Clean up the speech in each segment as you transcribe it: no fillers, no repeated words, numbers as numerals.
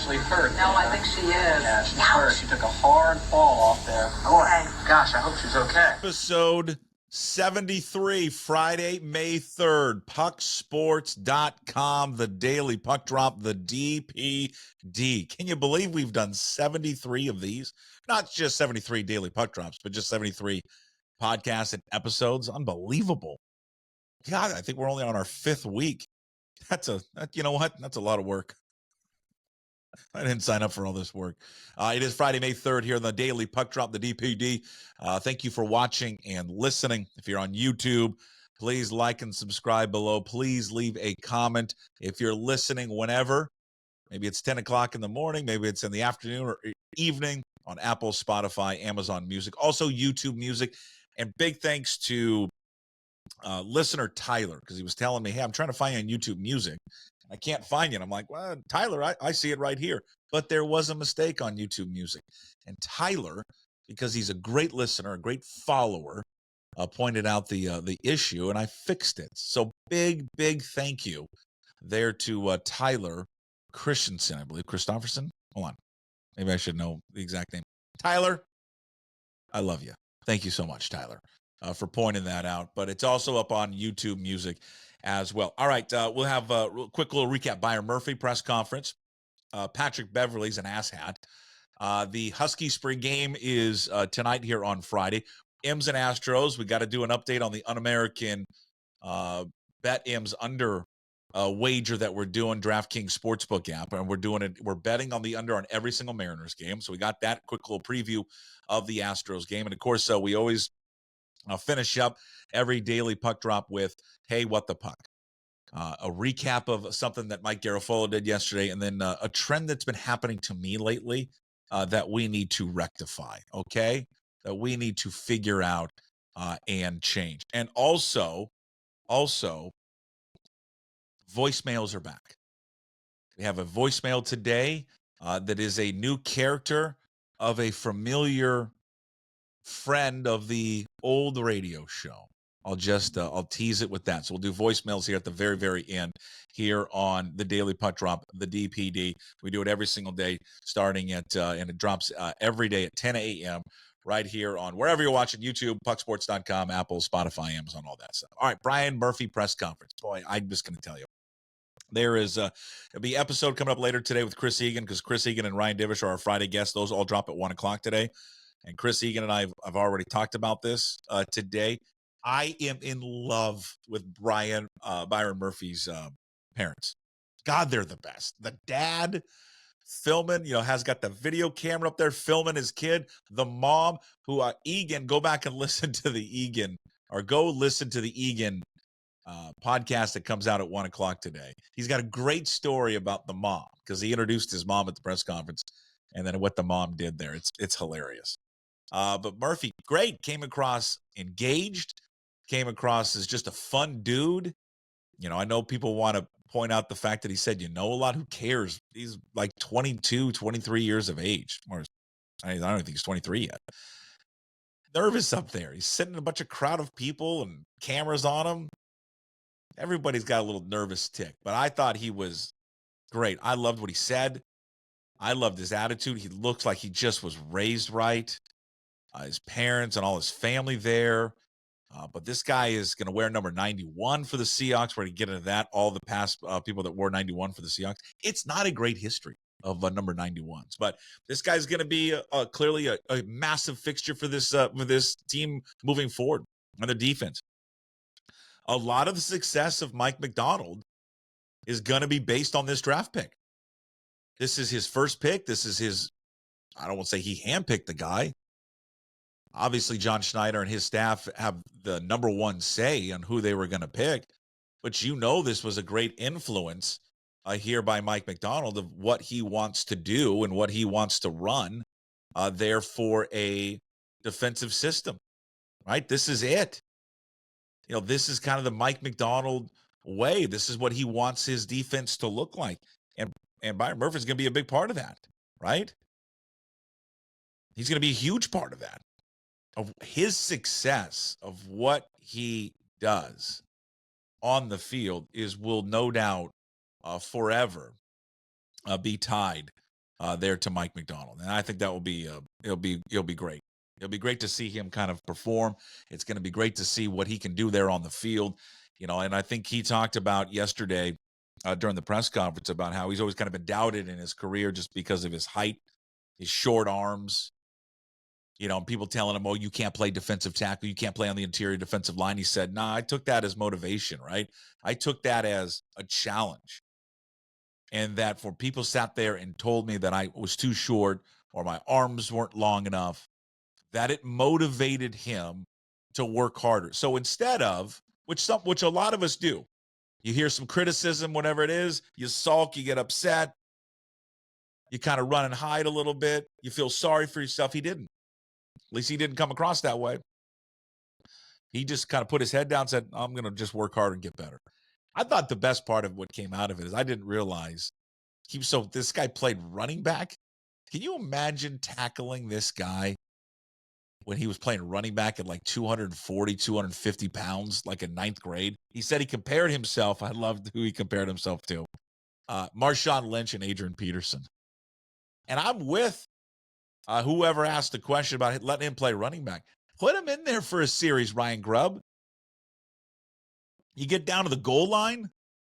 actually hurt. No, I think she is. Yeah, she's hurt. She took a hard fall off there. Boy, gosh, I hope she's okay. Episode 73, Friday, May 3rd, pucksports.com, the daily puck drop, the DPD. Can you believe we've done 73 of these? Not just 73 daily puck drops, but just 73 podcasts and episodes. Unbelievable. God, I think we're only on our 5th week. You know what? That's a lot of work. I didn't sign up for all this work. It is Friday, May 3rd here on the Daily Puck Drop, the DPD. Thank you for watching and listening. If you're on YouTube, please like and subscribe below. Please leave a comment. If you're listening whenever, maybe it's 10 o'clock in the morning, maybe it's in the afternoon or evening on Apple, Spotify, Amazon Music, also YouTube Music. And big thanks to listener Tyler, because he was telling me, hey, I'm trying to find you on YouTube Music. I can't find you. And I'm like, well, Tyler, I see it right here. But there was a mistake on YouTube Music. And Tyler, because he's a great listener, a great follower, pointed out the issue, and I fixed it. So big thank you there to Tyler Christensen, I believe. Christofferson? Hold on. Maybe I should know the exact name. Tyler, I love you. Thank you so much, Tyler, for pointing that out. But it's also up on YouTube Music as well. All right, we'll have a quick little recap. Byron Murphy press conference. Patrick Beverly's an asshat. The Husky spring game is tonight here on Friday. M's and Astros. We got to do an update on the Un-American Bet M's under wager that we're doing. DraftKings Sportsbook app, and we're doing it. We're betting on the under on every single Mariners game. So we got that quick little preview of the Astros game, and of course, we always finish up every daily puck drop with, hey, what the puck? A recap of something that Mike Garafolo did yesterday, and then a trend that's been happening to me lately that we need to rectify, okay? That we need to figure out and change. And also, voicemails are back. We have a voicemail today that is a new character of a familiar friend of the old radio show. I'll tease it with that. So we'll do voicemails here at the very end here on the Daily Puck Drop, the DPD. We do it every single day starting at, and it drops every day at 10 a.m. right here on wherever you're watching, YouTube, pucksports.com, Apple, Spotify, Amazon, all that stuff. All right, Byron Murphy press conference. Boy, I'm just going to tell you. There is there'll be an episode coming up later today with Chris Egan, because Chris Egan and Ryan Divish are our Friday guests. Those all drop at 1 o'clock today. And Chris Egan and I have already talked about this today. I am in love with Byron Murphy's parents. God, they're the best. The dad filming, has got the video camera up there filming his kid. The mom, who Egan, go back and listen to the Egan, or go listen to the Egan podcast that comes out at 1 o'clock today. He's got a great story about the mom, because he introduced his mom at the press conference, and then what the mom did there. It's hilarious. But Murphy, great, came across engaged, came across as just a fun dude. I know people want to point out the fact that he said, a lot. Who cares? He's like 22, 23 years of age. Or I don't think he's 23 yet. Nervous up there. He's sitting in a bunch of crowd of people and cameras on him. Everybody's got a little nervous tick, but I thought he was great. I loved what he said. I loved his attitude. He looks like he just was raised right. His parents and all his family there. But this guy is going to wear number 91 for the Seahawks. We're going to get into that. All the past people that wore 91 for the Seahawks. It's not a great history of number 91s, but this guy's going to be clearly a massive fixture for this team moving forward on the defense. A lot of the success of Mike Macdonald is going to be based on this draft pick. This is his first pick. This is his, I don't want to say he handpicked the guy. Obviously, John Schneider and his staff have the number one say on who they were going to pick. But this was a great influence here by Mike Macdonald of what he wants to do and what he wants to run there for a defensive system, right? This is it. This is kind of the Mike Macdonald way. This is what he wants his defense to look like. And Byron Murphy is going to be a big part of that, right? He's going to be a huge part of that. Of his success, of what he does on the field will no doubt forever be tied there to Mike Macdonald. And I think that will be it'll be great. It'll be great to see him kind of perform. It's going to be great to see what he can do there on the field. And I think he talked about yesterday during the press conference about how he's always kind of been doubted in his career just because of his height, his short arms. People telling him, "Oh, you can't play defensive tackle. You can't play on the interior defensive line." He said, "Nah, I took that as motivation, right? I took that as a challenge." And that for people sat there and told me that I was too short or my arms weren't long enough, that it motivated him to work harder. So instead of, which a lot of us do, you hear some criticism, whatever it is, you sulk, you get upset, you kind of run and hide a little bit, you feel sorry for yourself. He didn't. At least he didn't come across that way. He just kind of put his head down and said, I'm going to just work hard and get better. I thought the best part of what came out of it is I didn't realize this guy played running back. Can you imagine tackling this guy when he was playing running back at like 240, 250 pounds, like in ninth grade? He said he compared himself. I loved who he compared himself to. Marshawn Lynch and Adrian Peterson. And I'm with whoever asked the question about letting him play running back. Put him in there for a series, Ryan Grubb. You get down to the goal line,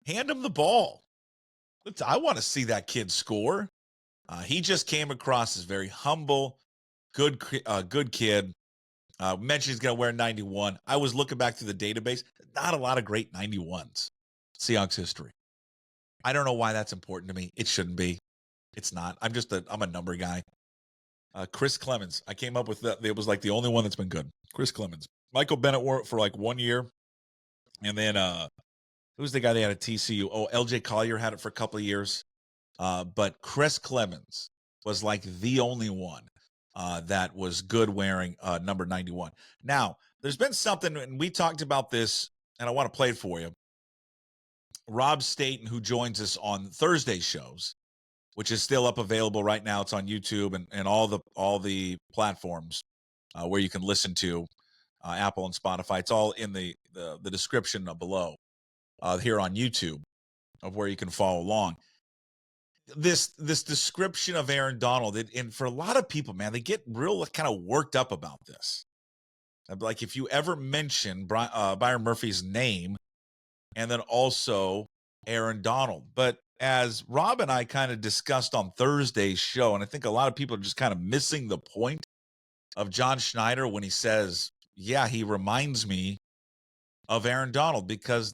hand him the ball. I want to see that kid score. He just came across as very humble, good kid. Mentioned he's going to wear 91. I was looking back through the database. Not a lot of great 91s. Seahawks history. I don't know why that's important to me. It shouldn't be. It's not. I'm a number guy. Chris Clemens. I came up with that. It was like the only one that's been good. Chris Clemens. Michael Bennett wore it for like 1 year. And then who's the guy they had at TCU? Oh, LJ Collier had it for a couple of years. But Chris Clemens was like the only one that was good wearing number 91. Now, there's been something, and we talked about this, and I want to play it for you. Rob Staten, who joins us on Thursday shows, which is still up available right now. It's on YouTube and all the platforms where you can listen to Apple and Spotify. It's all in the description below here on YouTube of where you can follow along. This description of Aaron Donald, and for a lot of people, man, they get real kind of worked up about this. Like if you ever mention Byron Murphy's name and then also Aaron Donald. But as Rob and I kind of discussed on Thursday's show, and I think a lot of people are just kind of missing the point of John Schneider when he says, yeah, he reminds me of Aaron Donald because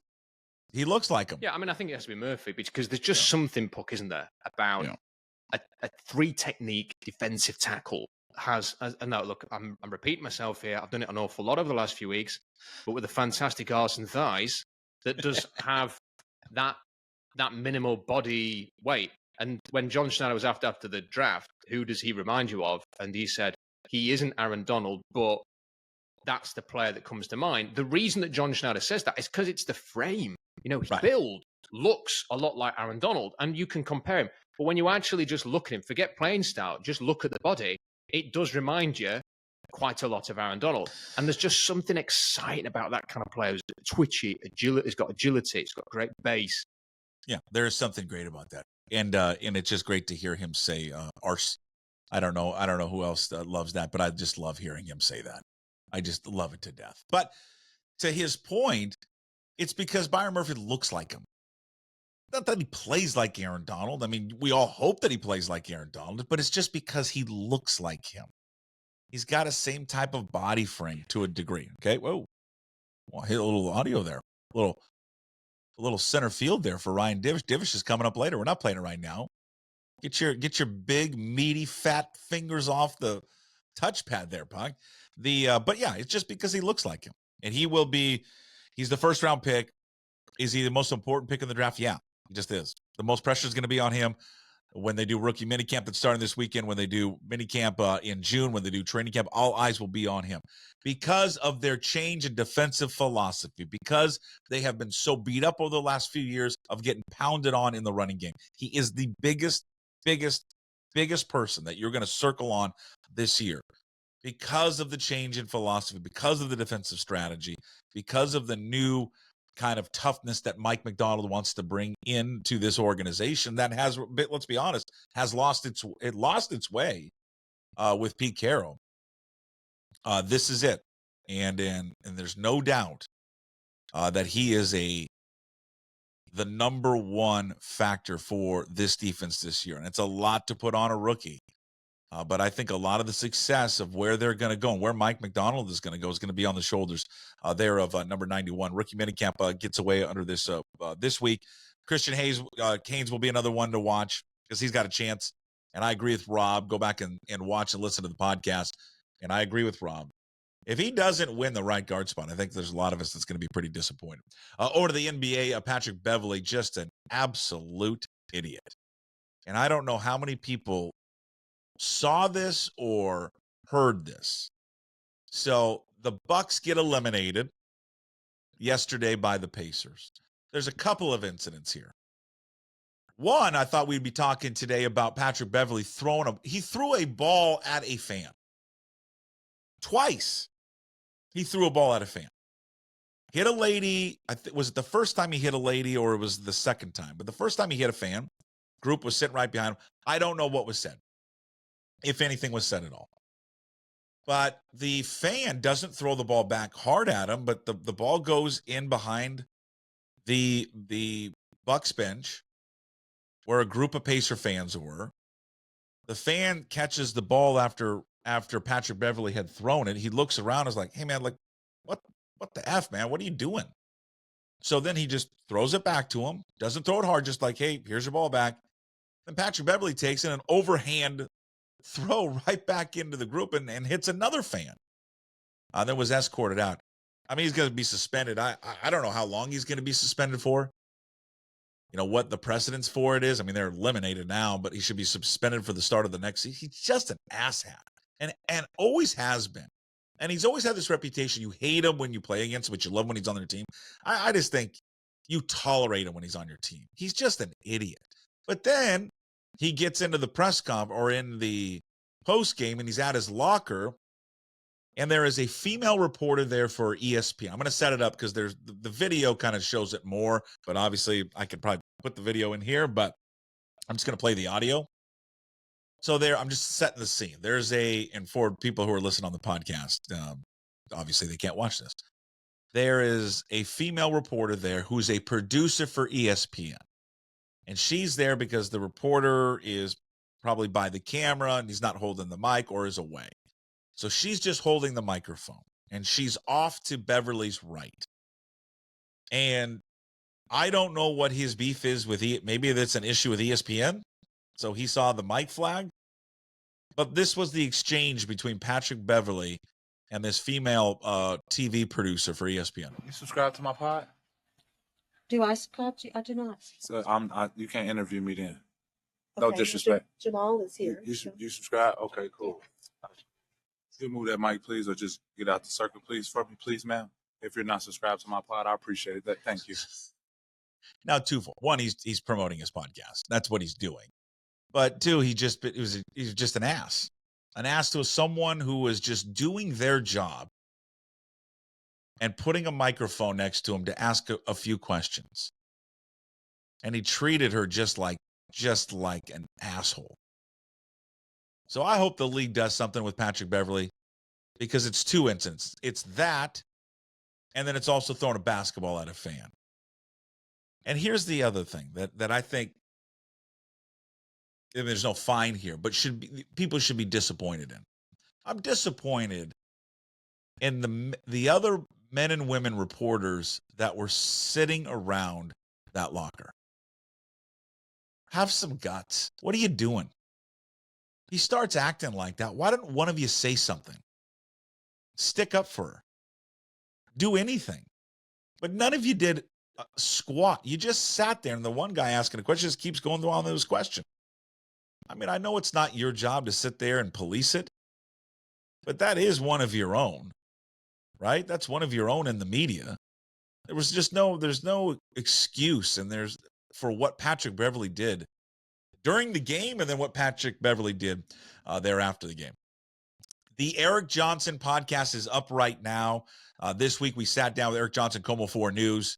he looks like him. Yeah, I mean, I think it has to be Murphy because there's just something, Puck, isn't there, about a three-technique defensive tackle and now, look, I'm repeating myself here. I've done it an awful lot over the last few weeks, but with the fantastic arse and thighs that does have that minimal body weight. And when John Schneider was after the draft, who does he remind you of? And he said, he isn't Aaron Donald, but that's the player that comes to mind. The reason that John Schneider says that is because it's the frame. His build looks a lot like Aaron Donald, and you can compare him. But when you actually just look at him, forget playing style, just look at the body, it does remind you quite a lot of Aaron Donald. And there's just something exciting about that kind of player. Who's twitchy, he's got agility, he's got great base. Yeah, there is something great about that. And it's just great to hear him say arse. I don't know who else loves that, but I just love hearing him say that. I just love it to death. But to his point, it's because Byron Murphy looks like him. Not that he plays like Aaron Donald. I mean, we all hope that he plays like Aaron Donald, but it's just because he looks like him. He's got the same type of body frame to a degree. Okay, whoa. Well, hit a little audio there. A little center field there for Ryan Divish. Divish is coming up later. We're not playing it right now. Get your big, meaty, fat fingers off the touchpad there, Puck. But yeah, it's just because he looks like him. And he's the first round pick. Is he the most important pick in the draft? Yeah, he just is. The most pressure is going to be on him when they do rookie minicamp that's starting this weekend, when they do minicamp in June, when they do training camp. All eyes will be on him because of their change in defensive philosophy, because they have been so beat up over the last few years of getting pounded on in the running game. He is the biggest person that you're going to circle on this year because of the change in philosophy, because of the defensive strategy, because of the new kind of toughness that Mike Macdonald wants to bring into this organization that has, let's be honest, has lost its way with Pete Carroll. This is it, and there's no doubt that he is the number one factor for this defense this year, and it's a lot to put on a rookie. But I think a lot of the success of where they're going to go and where Mike Macdonald is going to go is going to be on the shoulders there of number 91. Rookie minicamp gets away under this week. Christian Haynes will be another one to watch because he's got a chance. And I agree with Rob. Go back and watch and listen to the podcast. And I agree with Rob. If he doesn't win the right guard spot, I think there's a lot of us that's going to be pretty disappointed. Over to the NBA, Patrick Beverly, just an absolute idiot. And I don't know how many people saw this or heard this. So the Bucks get eliminated yesterday by the Pacers. There's a couple of incidents here. One, I thought we'd be talking today about Patrick Beverly he threw a ball at a fan. Twice he threw a ball at a fan. Hit a lady. Was it the first time he hit a lady or it was the second time? But the first time he hit a fan, group was sitting right behind him. I don't know what was said, if anything was said at all. But the fan doesn't throw the ball back hard at him, but the ball goes in behind the Bucks bench where a group of Pacer fans were. The fan catches the ball after Patrick Beverly had thrown it. He looks around and is like, hey, man, like, what the F, man? What are you doing? So then he just throws it back to him, doesn't throw it hard, just like, hey, here's your ball back. Then Patrick Beverly takes it, an overhand throw right back into the group and hits another fan. Then was escorted out. I mean, he's going to be suspended. I don't know how long he's going to be suspended for. You know, what the precedence for it is. I mean, they're eliminated now, but he should be suspended for the start of the next season. He's just an asshat and always has been. And he's always had this reputation. You hate him when you play against him, but you love him when he's on their team. I just think you tolerate him when he's on your team. He's just an idiot. But then he gets into the press conference or in the post game, and he's at his locker, and there is a female reporter there for ESPN. I'm going to set it up because there's the video kind of shows it more, but obviously I could probably put the video in here, but I'm just going to play the audio. So there, I'm just setting the scene. And for people who are listening on the podcast, obviously they can't watch this. There is a female reporter there who's a producer for ESPN. And she's there because the reporter is probably by the camera and he's not holding the mic or is away. So she's just holding the microphone and she's off to Beverly's right. And I don't know what his beef is with maybe that's an issue with ESPN. So he saw the mic flag. But this was the exchange between Patrick Beverly and this female TV producer for ESPN. You subscribe to my pod? Do I subscribe to you? I do not. So you can't interview me then. Okay, No disrespect. Jamal is here. You subscribe? Okay, cool. You move that mic, please, or just get out the circle, please, for me, please, ma'am. If you're not subscribed to my pod, I appreciate it. Thank you. Now, twofold. One, he's promoting his podcast. That's what he's doing. But two, he's just an ass. An ass to someone who was just doing their job and putting a microphone next to him to ask a few questions. And he treated her just like an asshole. So I hope the league does something with Patrick Beverly because it's two incidents. It's that, and then it's also throwing a basketball at a fan. And here's the other thing that I think, and there's no fine here, but people should be disappointed in. I'm disappointed in the other men and women reporters that were sitting around that locker. Have some guts. What are you doing? He starts acting like that. Why don't one of you say something? Stick up for her. Do anything. But none of you did squat. You just sat there, and the one guy asking a question just keeps going on those questions. I mean, I know it's not your job to sit there and police it, but that is one of your own, right? That's one of your own in the media. There's no excuse, and for what Patrick Beverly did during the game and then what Patrick Beverly did there after the game. The Eric Johnson podcast is up right now. This week we sat down with Eric Johnson, Como 4 News.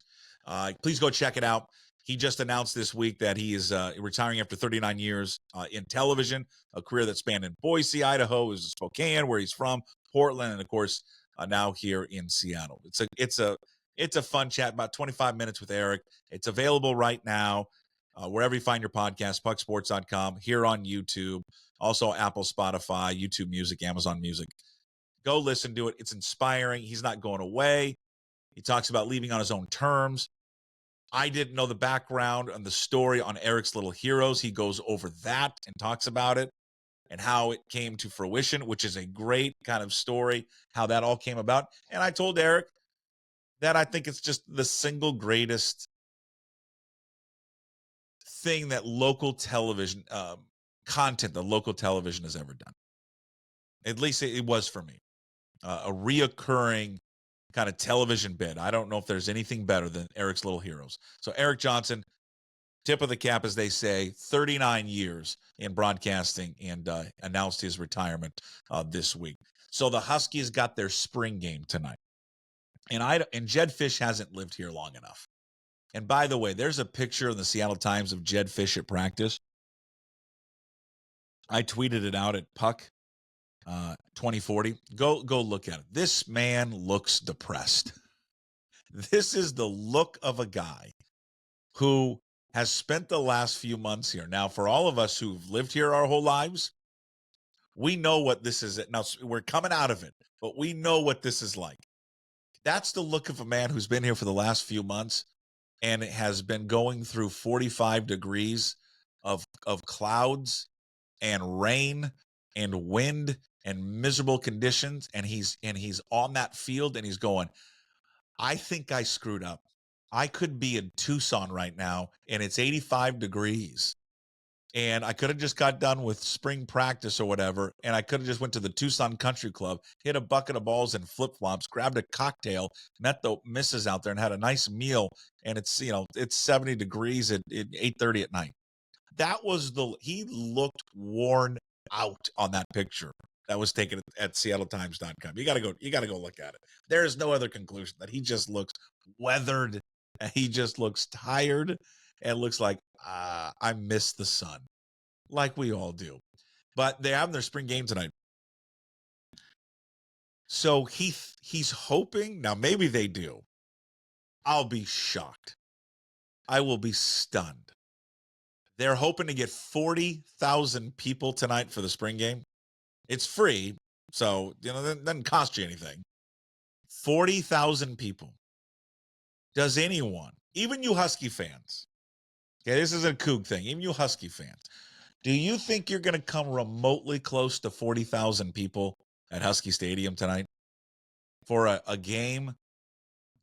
Please go check it out. He just announced this week that he is retiring after 39 years in television, a career that spanned in Boise, Idaho, is Spokane, where he's from, Portland, and of course now here in Seattle. It's a fun chat, about 25 minutes with Eric. It's available right now wherever you find your podcast, pucksports.com, here on YouTube, also Apple, Spotify, YouTube Music, Amazon Music. Go listen to it. It's inspiring. He's not going away. He talks about leaving on his own terms. I didn't know the background and the story on Eric's Little Heroes. He goes over that and talks about it and how it came to fruition, which is a great kind of story, how that all came about. And I told Eric that I think it's just the single greatest thing that local television, content that local television has ever done. At least it was for me. A reoccurring kind of television bit. I don't know if there's anything better than Eric's Little Heroes. So Eric Johnson, tip of the cap, as they say, 39 years in broadcasting, and announced his retirement this week. So the Huskies got their spring game tonight. And Jed Fish hasn't lived here long enough. And by the way, there's a picture in the Seattle Times of Jed Fish at practice. I tweeted it out at Puck 2040. Go look at it. This man looks depressed. This is the look of a guy who has spent the last few months here. Now, for all of us who've lived here our whole lives, we know what this is. Now, we're coming out of it, but we know what this is like. That's the look of a man who's been here for the last few months and has been going through 45 degrees of clouds and rain and wind and miserable conditions, and he's on that field and he's going, I think I screwed up. I could be in Tucson right now and it's 85 degrees and I could have just got done with spring practice or whatever, and I could have just went to the Tucson Country Club, hit a bucket of balls and flip-flops, grabbed a cocktail, met the missus out there and had a nice meal, and it's 70 degrees at 8:30 at night. That was he looked worn out on that picture that was taken at seattletimes.com. You got to go look at it. There is no other conclusion that he just looks weathered and he just looks tired and looks like, I miss the sun, like we all do. But they're having their spring game tonight. So he's hoping, now maybe they do. I'll be shocked. I will be stunned. They're hoping to get 40,000 people tonight for the spring game. It's free, so it doesn't cost you anything. 40,000 people. Does anyone, even you Husky fans, okay, this is a Coug thing, even you Husky fans, do you think you're going to come remotely close to 40,000 people at Husky Stadium tonight for a game?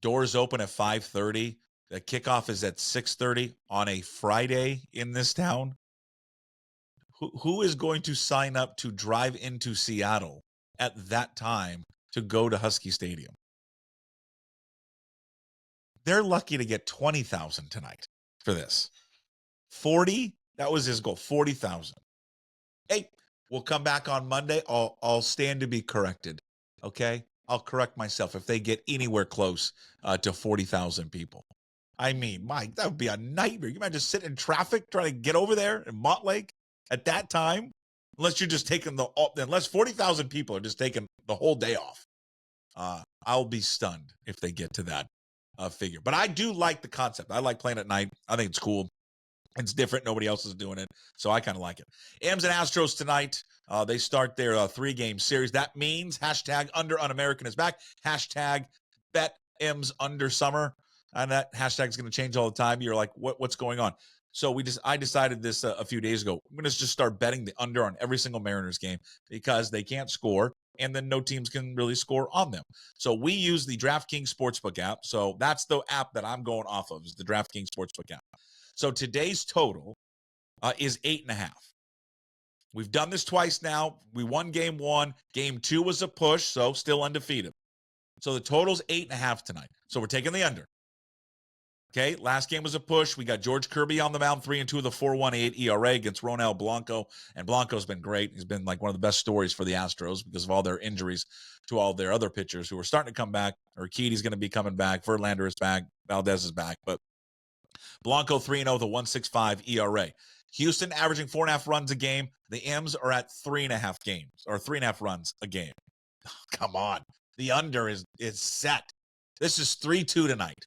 Doors open at 5:30. The kickoff is at 6:30 on a Friday in this town. Who is going to sign up to drive into Seattle at that time to go to Husky Stadium? They're lucky to get 20,000 tonight for this. 40, that was his goal, 40,000. Hey, we'll come back on Monday. I'll stand to be corrected, okay? I'll correct myself if they get anywhere close to 40,000 people. I mean, Mike, that would be a nightmare. You imagine sitting in traffic trying to get over there in Montlake at that time, unless you're just taking unless 40,000 people are just taking the whole day off. I'll be stunned if they get to that figure. But I do like the concept. I like playing at night. I think it's cool. It's different. Nobody else is doing it. So I kind of like it. M's and Astros tonight. They start their 3-game series. That means hashtag Under on American is back. Hashtag Bet M's Under Summer. And that hashtag is going to change all the time. You're like, what's going on? So I decided this a few days ago. I'm going to just start betting the under on every single Mariners game because they can't score, and then no teams can really score on them. So we use the DraftKings Sportsbook app. So that's the app that I'm going off of, is the DraftKings Sportsbook app. So today's total is 8.5. We've done this twice now. We won game 1. Game 2 was a push, so still undefeated. So the total's 8.5 tonight. So we're taking the under. Okay, last game was a push. We got George Kirby on the mound, 3-2 with a 4.18 ERA against Ronel Blanco. And Blanco's been great. He's been like one of the best stories for the Astros because of all their injuries to all their other pitchers who are starting to come back. Urquidy's going to be coming back. Verlander is back. Valdez is back. But Blanco 3-0 with a 1.65 ERA. Houston averaging 4.5 runs a game. The M's are at 3.5 games or 3.5 runs a game. Come on. The under is set. This is 3-2 tonight.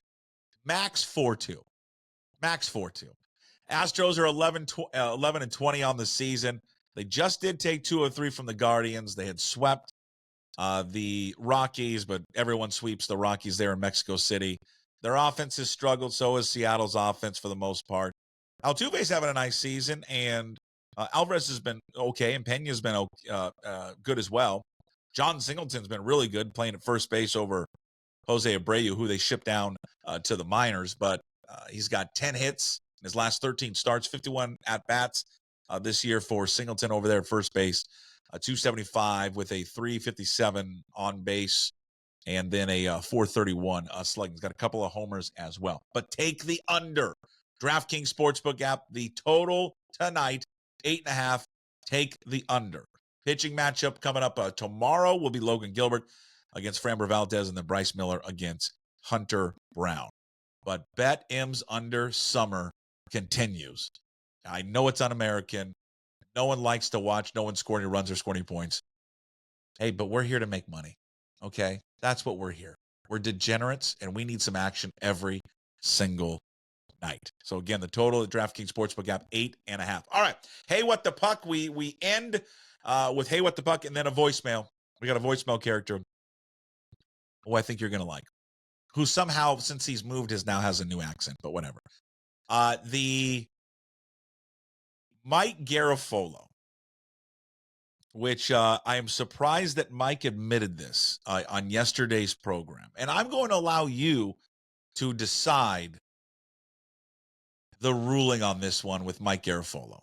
Max 4-2. Max 4-2. Astros are 11-20 on the season. They just did take 2-3 from the Guardians. They had swept the Rockies, but everyone sweeps the Rockies there in Mexico City. Their offense has struggled. So has Seattle's offense for the most part. Altuve's having a nice season, and Alvarez has been okay, and Pena's been good as well. John Singleton's been really good playing at first base over Jose Abreu, who they shipped down to the minors, but he's got 10 hits in his last 13 starts, 51 at-bats this year for Singleton over there at first base, 275 with a 357 on base, and then a 431 slugging. He's got a couple of homers as well. But take the under. DraftKings Sportsbook app, the total tonight, 8.5. Take the under. Pitching matchup coming up tomorrow will be Logan Gilbert against Framber Valdez and then Bryce Miller against Hunter Brown. But Bet M's under summer continues. I know it's un-American. No one likes to watch. No one scoring any runs or scoring any points. Hey, but we're here to make money. Okay? That's what we're here. We're degenerates, and we need some action every single night. So again, the total at DraftKings Sportsbook app, 8.5. All right. Hey, what the puck? We end with Hey, what the puck, and then a voicemail. We got a voicemail character who I think you're going to like, who somehow, since he's moved, now has a new accent, but whatever. The Mike Garafolo, which I am surprised that Mike admitted this on yesterday's program. And I'm going to allow you to decide the ruling on this one with Mike Garafolo.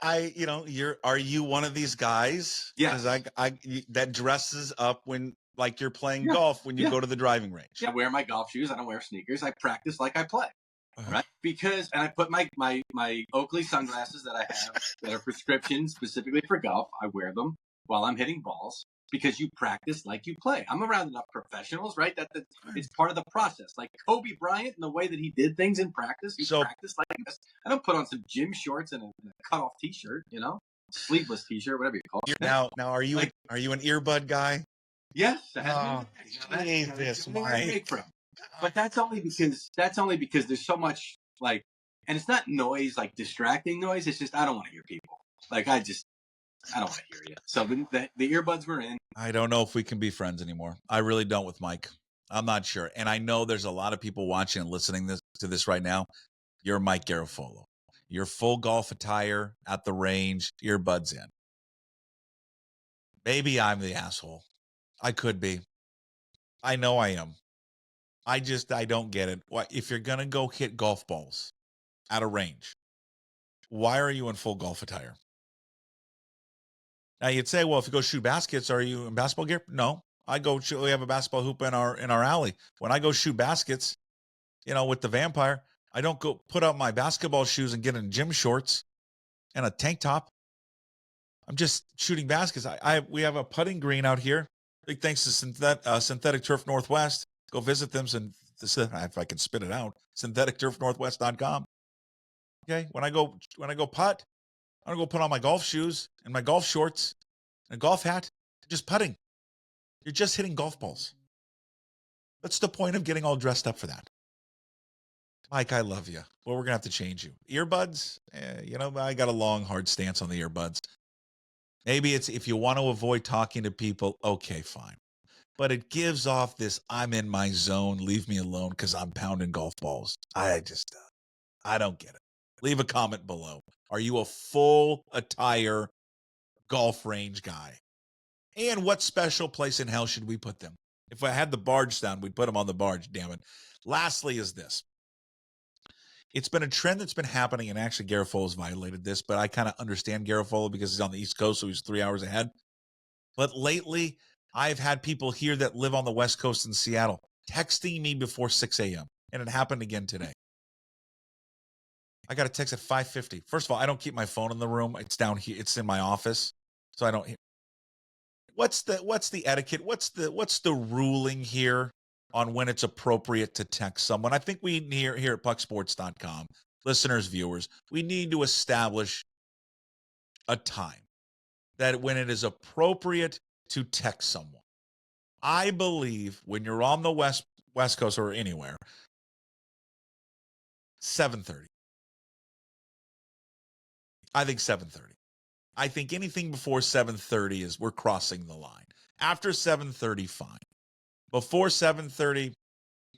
Are you one of these guys? Yes. That dresses up when, like, you're playing golf when you go to the driving range. I wear my golf shoes. I don't wear sneakers. I practice like I play. Right? And I put my Oakley sunglasses that I have that are prescription specifically for golf. I wear them while I'm hitting balls because you practice like you play. I'm around enough professionals, right? That it's part of the process. Like Kobe Bryant and the way that he did things in practice. He practiced like this. I don't put on some gym shorts and a cut-off T-shirt, sleeveless T-shirt, whatever you call it. Now, are you an earbud guy? Yes. Jesus, Mike. But that's only because there's so much and it's not noise, like distracting noise. It's just, I don't want to hear people. Like, I don't want to hear you. So the earbuds were in. I don't know if we can be friends anymore. I really don't with Mike. I'm not sure. And I know there's a lot of people watching and listening to this right now. You're Mike Garafolo. You're full golf attire at the range, earbuds in. Maybe I'm the asshole. I could be. I know I am. I don't get it. Why, if you're going to go hit golf balls at a range, why are you in full golf attire? Now you'd say, well, if you go shoot baskets, are you in basketball gear? No, we have a basketball hoop in our alley. When I go shoot baskets, with the Vampire, I don't go put out my basketball shoes and get in gym shorts and a tank top. I'm just shooting baskets. We have a putting green out here. Big thanks to Synthetic Turf Northwest. Go visit them, if I can spit it out, syntheticturfnorthwest.com. Okay, when I go putt, I'm going to go put on my golf shoes and my golf shorts and a golf hat, just putting. You're just hitting golf balls. What's the point of getting all dressed up for that? Mike, I love you. Well, we're going to have to change you. Earbuds, I got a long, hard stance on the earbuds. Maybe it's if you want to avoid talking to people, okay, fine. But it gives off this, I'm in my zone, leave me alone because I'm pounding golf balls. I don't get it. Leave a comment below. Are you a full attire golf range guy? And what special place in hell should we put them? If I had the barge sound, we'd put them on the barge, damn it. Lastly is this. It's been a trend that's been happening, and actually Garafolo's violated this, but I kind of understand Garafolo because he's on the East Coast, so he's 3 hours ahead. But lately, I've had people here that live on the West Coast in Seattle texting me before 6 a.m., and it happened again today. I got a text at 5:50. First of all, I don't keep my phone in the room. It's down here. It's in my office, so I don't. What's the etiquette? What's the ruling here on when it's appropriate to text someone. I think we here at pucksports.com, listeners, viewers, we need to establish a time that when it is appropriate to text someone. I believe when you're on the West Coast or anywhere, 7:30. I think 7:30. I think anything before 7:30 is we're crossing the line. After 7:30, fine. Before 7:30,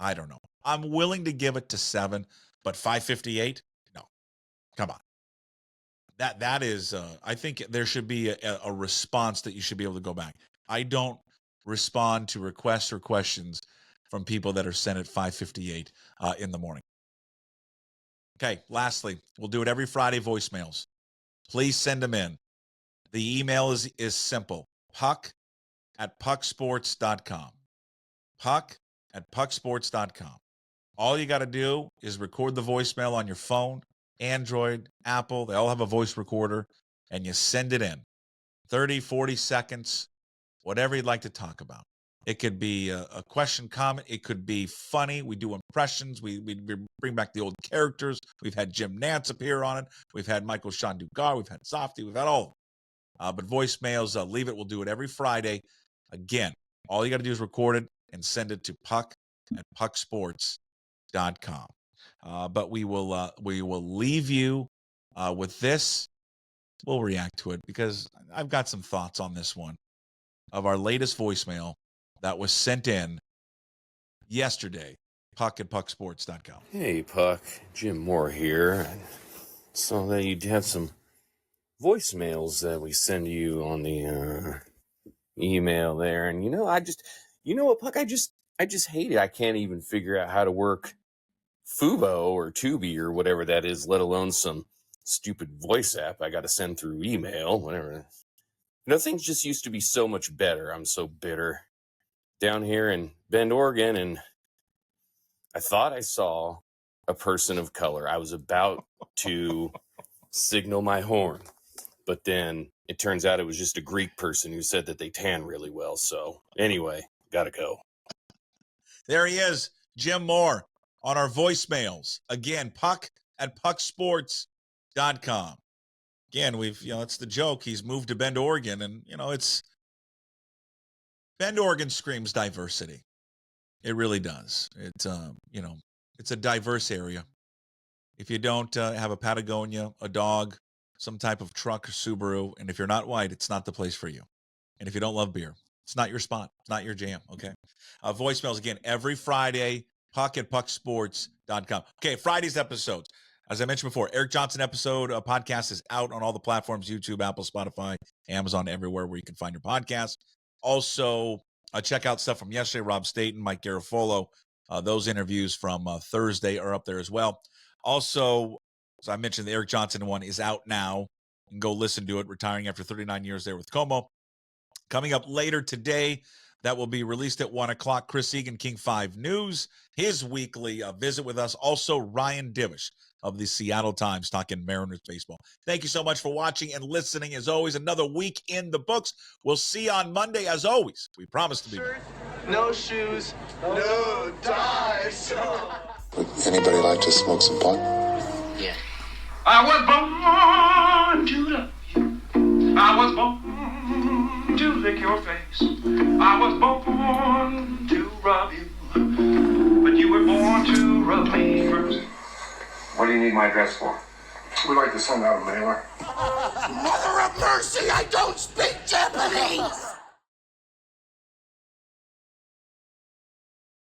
I don't know. I'm willing to give it to 7, but 5:58, no. Come on. That is, I think there should be a response that you should be able to go back. I don't respond to requests or questions from people that are sent at 5:58 in the morning. Okay, lastly, we'll do it every Friday, voicemails. Please send them in. The email is simple, puck@pucksports.com. Puck@pucksports.com. All you got to do is record the voicemail on your phone, Android, Apple. They all have a voice recorder, and you send it in. 30, 40 seconds, whatever you'd like to talk about. It could be a question, comment. It could be funny. We do impressions. We bring back the old characters. We've had Jim Nantz appear on it. We've had Michael Shandugar. We've had Softy. We've had all of them. But voicemails, leave it. We'll do it every Friday. Again, all you got to do is record it and send it to puck@pucksports.com. But we will leave you with this. We'll react to it because I've got some thoughts on this one of our latest voicemail that was sent in yesterday. Puck@pucksports.com. Hey, Puck. Jim Moore here. I saw that you had some voicemails that we send you on the email there. And, you know what, Puck? I just hate it. I can't even figure out how to work Fubo or Tubi or whatever that is, let alone some stupid voice app I got to send through email, whatever. Things just used to be so much better. I'm so bitter. Down here in Bend, Oregon, and I thought I saw a person of color. I was about to signal my horn, but then it turns out it was just a Greek person who said that they tan really well. So anyway, gotta go. There he is, Jim Moore, on our voicemails. Again, puck@pucksports.com. Again, it's the joke. He's moved to Bend, Oregon, and, Bend, Oregon screams diversity. It really does. It's, it's a diverse area. If you don't have a Patagonia, a dog, some type of truck or Subaru, and if you're not white, it's not the place for you. And if you don't love beer, it's not your spot. It's not your jam, okay? Voicemails, again, every Friday, puck@pucksports.com. Okay, Friday's episodes. As I mentioned before, Eric Johnson episode podcast is out on all the platforms, YouTube, Apple, Spotify, Amazon, everywhere where you can find your podcast. Also, check out stuff from yesterday, Rob Staten, Mike Garafolo. Those interviews from Thursday are up there as well. Also, as I mentioned, the Eric Johnson one is out now. You can go listen to it, retiring after 39 years there with Como. Coming up later today, that will be released at 1 o'clock, Chris Egan, King 5 News, his weekly visit with us. Also, Ryan Divish of the Seattle Times talking Mariners baseball. Thank you so much for watching and listening. As always, another week in the books. We'll see you on Monday. As always, we promise to be back. No shoes, no ties. Would anybody like to smoke some pot? Yeah. I was born to love you. I was born to lick your face. I was born to rub you. But you were born to rub me first. What do you need my address for? We'd like to send out a mailer. Mother of mercy, I don't speak Japanese!